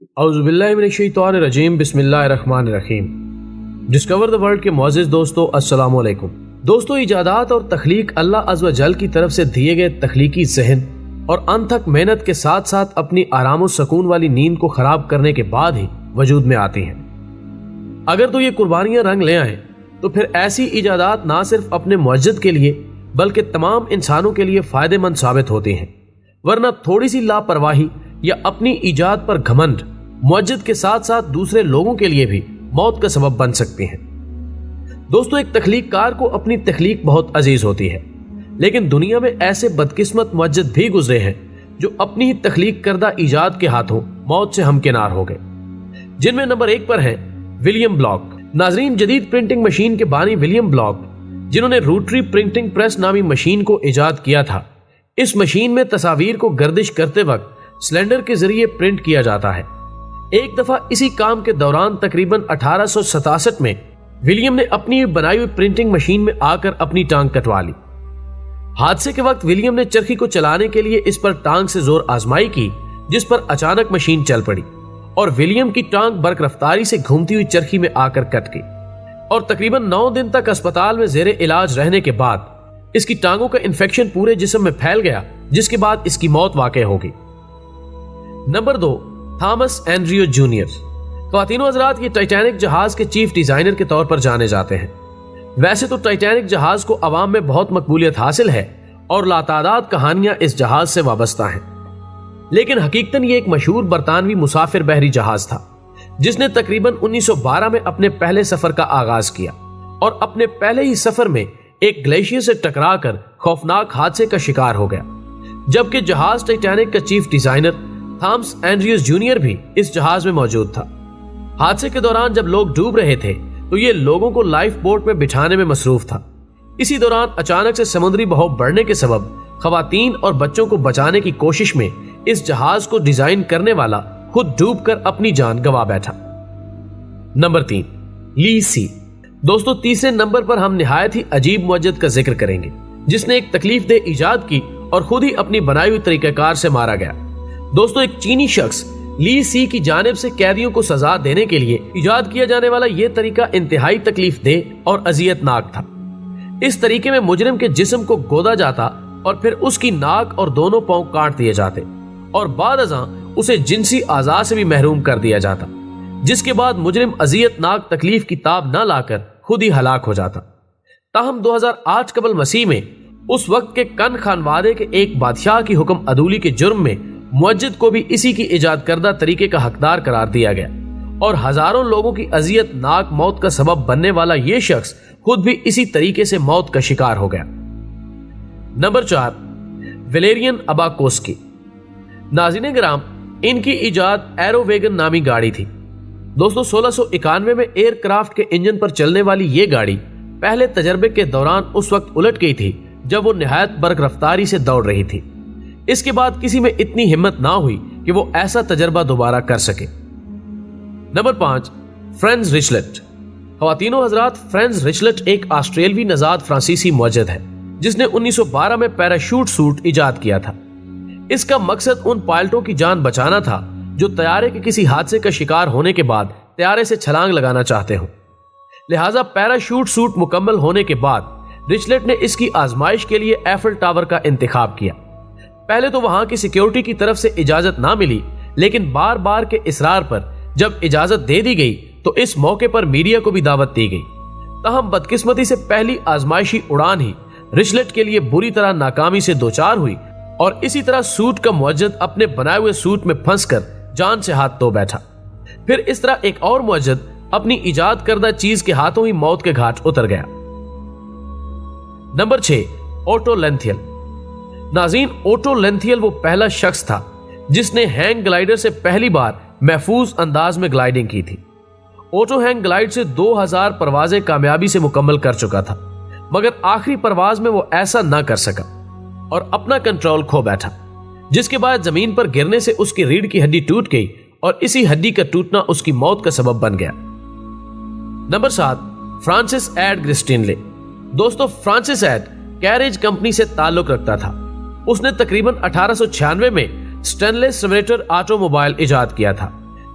اعوذ باللہ من الشیطان الرجیم، بسم اللہ الرحمن الرحیم۔ ڈسکور دا ورلڈ کے معزز دوستو، السلام علیکم۔ دوستو، ایجادات اور تخلیق اللہ عز و جل کی طرف سے دیے گئے تخلیقی ذہن اور انتھک محنت کے ساتھ ساتھ اپنی آرام و سکون والی نیند کو خراب کرنے کے بعد ہی وجود میں آتی ہیں۔ اگر تو یہ قربانیاں رنگ لے آئیں تو پھر ایسی ایجادات نہ صرف اپنے معجد کے لیے بلکہ تمام انسانوں کے لیے فائدہ مند ثابت ہوتی ہیں، ورنہ تھوڑی سی لاپرواہی یا اپنی ایجاد پر گھمنڈ معجد کے ساتھ ساتھ دوسرے لوگوں کے لیے بھی موت کا سبب بن سکتی ہیں۔ دوستو، ایک تخلیق کار کو اپنی تخلیق بہت عزیز ہوتی ہے، لیکن دنیا میں ایسے بدقسمت معجد بھی گزرے ہیں جو اپنی ہی تخلیق کردہ ایجاد کے ہاتھوں موت سے ہمکنار ہو گئے، جن میں نمبر 1 پر ہیں ولیم بلاک۔ ناظرین، جدید پرنٹنگ مشین کے بانی ولیم بلاک، جنہوں نے روٹری پرنٹنگ پریس نامی مشین کو ایجاد کیا تھا، اس مشین میں تصاویر کو گردش کرتے وقت سلنڈر کے ذریعے پرنٹ کیا جاتا ہے۔ ایک دفعہ اسی کام کے دوران تقریباً 1867 میں ولیم نے اپنی بنائی ہوئی پرنٹنگ مشین میں آ کر اپنی ٹانگ کٹوا لی۔ حادثے کے وقت ولیم نے چرخی کو چلانے کے لیے اس پر ٹانگ سے زور آزمائی کی، جس پر اچانک مشین چل پڑی اور ولیم کی ٹانگ برق رفتاری سے گھومتی ہوئی چرخی میں آ کر کٹ گئی، اور تقریباً 9 دن تک اسپتال میں زیر علاج رہنے کے بعد اس کی ٹانگوں کا انفیکشن پورے جسم میں پھیل گیا، جس کے بعد اس کی موت واقع ہو گئی۔ Number 2، Thomas Andrew junior. خواتین و حضرات، یہ ٹائٹینک جہاز کے چیف ڈیزائنر کے طور پر جانے جاتے ہیں۔ ویسے تو ٹائٹینک جہاز کو عوام میں بہت مقبولیت حاصل ہے اور لاتعداد کہانیاں اس جہاز سے وابستہ ہیں، لیکن حقیقتاً یہ ایک مشہور برطانوی مسافر بحری جہاز تھا جس نے تقریباً 1912 میں اپنے پہلے سفر کا آغاز کیا اور اپنے پہلے ہی سفر میں ایک گلیشیئر سے ٹکرا کر خوفناک حادثے کا شکار ہو گیا، جبکہ جہاز ٹائٹینک کا chief designer Thomas Andrews junior بھی اس جہاز میں موجود تھا۔ حادثے کے دوران جب لوگ ڈوب رہے تھے تو یہ لوگوں کو لائف بوٹ میں بٹھانے میں مصروف تھا۔ اسی دوران اچانک سے سمندری بہاؤ بڑھنے کے سبب خواتین اور بچوں کو بچانے کی کوشش میں اس جہاز کو ڈیزائن کرنے والا خود ڈوب کر اپنی جان گنوا بیٹھا۔ نمبر 3، لی سی۔ دوستو، تیسرے نمبر پر ہم نہایت ہی عجیب معجد کا ذکر کریں گے جس نے ایک تکلیف دہ ایجاد کی اور خود ہی اپنی بنائی ہوئی طریقہ کار سے مارا گیا۔ دوستو، ایک چینی شخص لی سی کی جانب سے قیدیوں کو سزا دینے کے لیے ایجاد کیا جانے والا یہ طریقہ انتہائی تکلیف دہ اور اذیت ناک تھا۔ اس طریقے میں مجرم کے جسم کو گودا جاتا اور پھر اس کی ناک اور دونوں پاؤں کاٹ دیے جاتے اور بعد ازاں اسے جنسی اعضاء سے بھی محروم کر دیا جاتا، جس کے بعد مجرم اذیت ناک تکلیف کی تاب نہ لا کر خود ہی ہلاک ہو جاتا۔ تاہم 2008 قبل مسیح میں اس وقت کے کن خانوادے کے ایک بادشاہ کی حکم عدولی کے جرم میں معجد کو بھی اسی کی ایجاد کردہ طریقے کا حقدار قرار دیا گیا اور ہزاروں لوگوں کی اذیت ناک موت کا سبب بننے والا یہ شخص خود بھی اسی طریقے سے موت کا شکار ہو گیا۔ نمبر 4، ویلیرین اباکوسکی۔ ناظرین گرام، ان کی ایجاد ایرو ویگن نامی گاڑی تھی۔ دوستو، 1691 میں ایئر کرافٹ کے انجن پر چلنے والی یہ گاڑی پہلے تجربے کے دوران اس وقت الٹ گئی تھی جب وہ نہایت برق رفتاری سے دوڑ رہی تھی۔ اس کے بعد کسی میں اتنی ہمت نہ ہوئی کہ وہ ایسا تجربہ دوبارہ کر سکے۔ نمبر 5، فرینز ریچلٹ۔ خواتین و حضرات، فرینز ریچلٹ ایک آسٹریلوی نژاد فرانسیسی معجد ہے جس نے 1912 میں پیراشوٹ سوٹ ایجاد کیا تھا۔ اس کا مقصد ان پائلٹوں کی جان بچانا تھا جو طیارے کے کسی حادثے کا شکار ہونے کے بعد طیارے سے چھلانگ لگانا چاہتے ہوں۔ لہٰذا پیراشوٹ سوٹ مکمل ہونے کے بعد ریچلٹ نے اس کی آزمائش کے لیے ایفل ٹاور کا انتخاب کیا۔ پہلے تو وہاں کی سیکیورٹی کی طرف سے اجازت نہ ملی، لیکن بار بار کے اصرار پر جب اجازت دے دی گئی تو اس موقع پر میڈیا کو بھی دعوت دی گئی۔ تاہم بدقسمتی سے پہلی آزمائشی اڑان ہی ریچلٹ کے لیے بری طرح ناکامی سے دوچار ہوئی اور اسی طرح سوٹ کا معجد اپنے بنائے ہوئے سوٹ میں پھنس کر جان سے ہاتھ دھو بیٹھا۔ پھر اس طرح ایک اور معجد اپنی ایجاد کردہ چیز کے ہاتھوں ہی موت کے گھاٹ اتر گیا۔ Number 6، Otto Lilienthal. ناظرین، اوٹو لینتھیل وہ پہلا شخص تھا جس نے ہینگ گلائیڈر سے پہلی بار محفوظ انداز میں گلائیڈنگ کی تھی۔ اوٹو ہینگ گلائیڈ سے 2000 پروازیں کامیابی سے مکمل کر چکا تھا، مگر آخری پرواز میں وہ ایسا نہ کر سکا اور اپنا کنٹرول کھو بیٹھا، جس کے بعد زمین پر گرنے سے اس کی ریڑھ کی ہڈی ٹوٹ گئی اور اسی ہڈی کا ٹوٹنا اس کی موت کا سبب بن گیا۔ نمبر 7، فرانسس ایڈ گرسٹینلے۔ دوستو، فرانسس ایڈ کیریج کمپنی سے تعلق رکھتا تھا۔ اس نے تقریباً 1896 میں سٹینلیس سمیٹر آٹو موبائل ایجاد کیا تھا